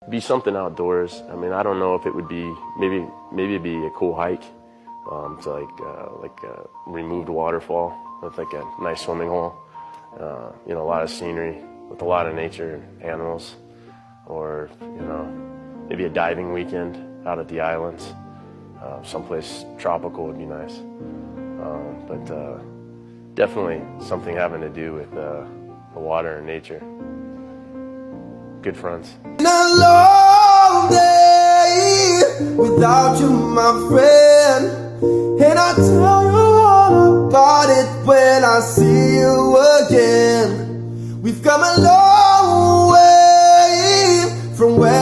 Be something outdoors. I mean, I don't know if it would be, maybe it'd be a cool hike to like a removed waterfall with like a nice swimming hole. You know, a lot of scenery with a lot of nature, animals, or maybe a diving weekend out at the islands. Someplace tropical would be nice. But definitely something having to do with the water and nature. Good friends. In a long day without you, my friend, and I tell you all about it when I see you again. We've come a long way from where